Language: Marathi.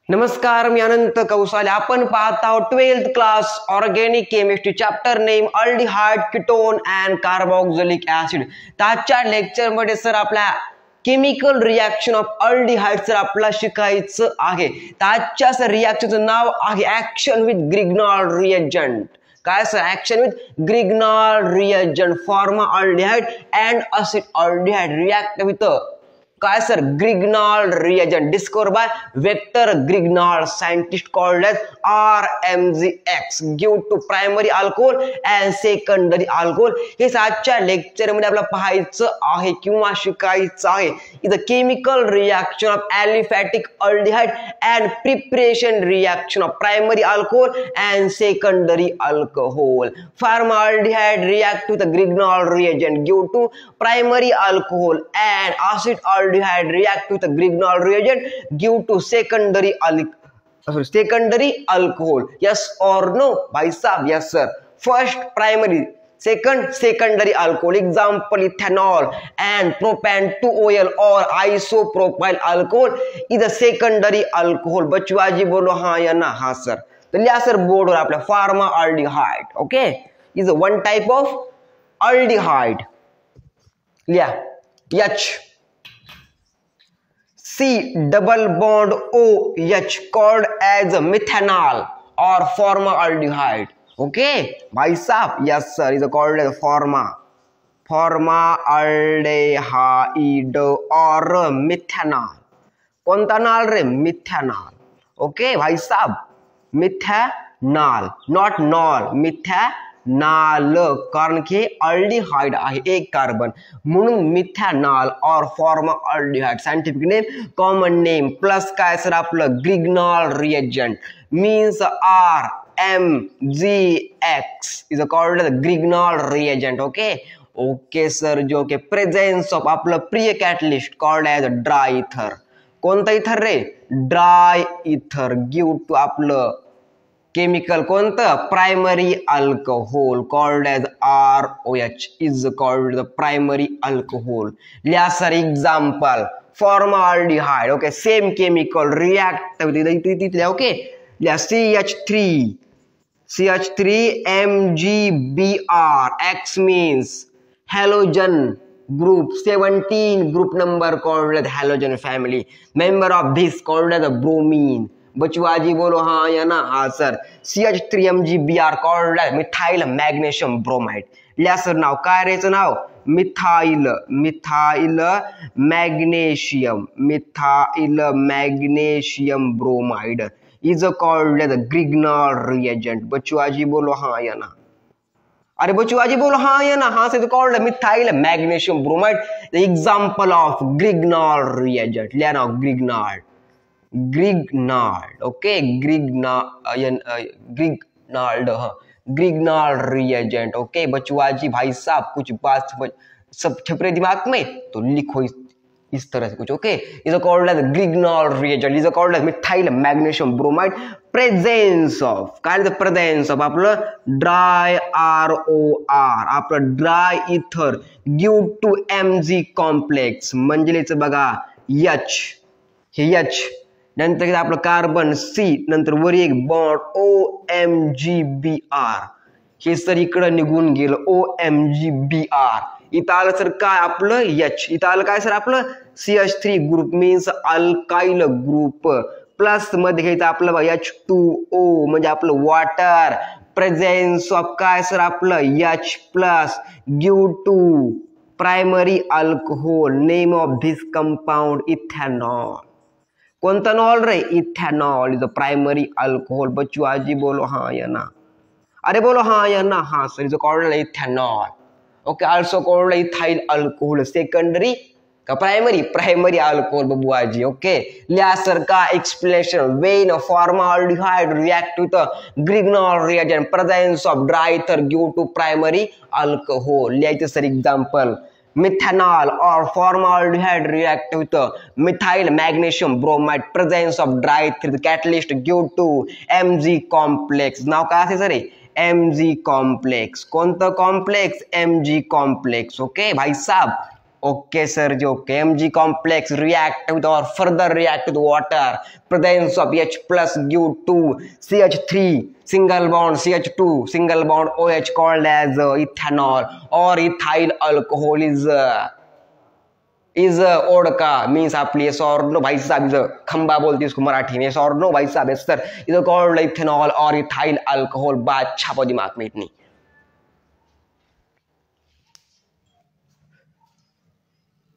नमस्कार, मी अनंत कौसाले. आपण पाहत आहोत 12th class organic chemistry chapter name aldehyde, ketone and carboxylic acid. आजच्या लेक्चर मध्ये सर आपल्या chemical reaction of aldehyde sir आपल्याला शिकायचं आहे. आजच्या सर रिएक्शनचं नाव आहे ऍक्शन विथ ग्रिग्नॉल रिएजंट. काय सर? Action with Grignard reagent form aldehyde and acid aldehyde react with काय sir? Grignard reagent discovered by Victor Grignard, scientist called as RMGX, give to primary alcohol and secondary alcohol. हे आजच्या लेक्चर मध्ये आपल्याला पाहायचं आहे किंवा शिकायचं आहे. इथं chemical reaction of aliphatic aldehyde and preparation reaction of primary alcohol and secondary alcohol. Formaldehyde react with the Grignard reagent give to primary alcohol and acid aldehyde react with the Grignard reagent give to secondary alcohol. Yes or no? Bhai sahab, yes sir. First primary, second secondary alcohol. Example ethanol and propane 2OL or isopropyl alcohol is a secondary alcohol. बचवाजी बोलो हाँ या ना? हाँ सर. तो लिया सर बोर्ड और आपल्या formaldehyde. Okay, is a one type of aldehyde. लिया H C double bond OH called as a methanol or formaldehyde. Okay, bhai sahab, yes sir, is called as formaldehyde or methanol. कोणता नाल रे? मिथॅनॉल. ओके भाई साहब, मिथॅनॉल, नॉट नॉल, मिथॅनॉल, कारण की अल्डिहाइड आहे एक कार्बन म्हणून मिथॅनॉल और formaldehyde. Scientific name, common name plus काय सर आपलं Grignard reagent means RMGX is called the Grignard reagent. Okay sir, जो के प्रेझेन्स ऑफ आपलं प्रिय catalyst called age dry ether. कोणता इथर रे? ड्राय इथर गिव टू आपलं केमिकल कोणतं? Primary alcohol called as ROH is called the primary alcohol. लिया sir example formaldehyde. Okay, same chemical react तिथल्या. ओके, लिया CH3 MgBr. X means halogen group 17 group number called as halogen family. Member of this called as bromine. बचवाजी बोलो हाँ या ना? हाँ sir. CH3 MgBr called as methyl magnesium bromide. लिया सर नाव काय रेचं नाव? Methyl magnesium bromide is called as Grignard reagent. बचवाजी बोलो हाँ या ना? अरे बचवाजी बोलो हाँ या ना? हाँ से called methyl magnesium bromide, the example of Grignard reagent. लिया ना Grignard. Okay, Grignard reagent. Okay बचवाजी भाई साहब, कुछ बात सब छपरे दिमाग में तो लिखो इस तरह से कुछ. Okay, is called as Grignard reagent is called as methyl magnesium bromide. Presence of काय? द प्रेझेन्स ऑफ आपलं ड्राय ROR आपलं dry ether give to Mg complex म्हणजेच बघा H, हे H नंतर आपलं कार्बन C, नंतर वर एक बॉन्ड OMgBr. हे सर इकडं निघून गेलं OMgBr. इथं आलं सर काय आपलं H. इथं आलं काय सर आपलं CH3 group means alkyl group. Plus मध्ये घ्यायचं आपलं H2O म्हणजे आपलं वॉटर. प्रेझेन्स ऑफ काय सर आपलं H plus give to primary alcohol. Name of this compound ethanol. कोणता नॉल रे? Ethanol is a primary alcohol. बचवाजी बोलो हाँ या ना? अरे बोलो हाँ या ना? हाँ sir, is called ethanol. Okay, also called ethyl alcohol. Secondary का प्रायमरी अल्कोहोल बबुआजी. ओके, लिया सर का explanation. When formaldehyde react with Grignard reagent presence of dry ether give to primary alcohol. लिहायचं sir example methanol or formaldehyde react with methyl magnesium bromide presence of dry ether. The catalyst give to Mg complex. नाव काय असेल सर? Mg complex. कोणतं कॉम्प्लेक्स? Mg complex. ओके भाई साहब. Okay, sir. Okay. Mg complex react with or further react with water. Presence of H plus give to CH3 single bond CH2 single bond OH called as ethanol or ethyl alcohol is vodka means आपली सॉर्नो भाई साहब इज खंबा बोलती इसको मराठी में सॉर्नो भाई साहब सर इज कॉल्ड इथेनॉल और इथाइल अल्कोहल बादशाह दिमाग में इतनी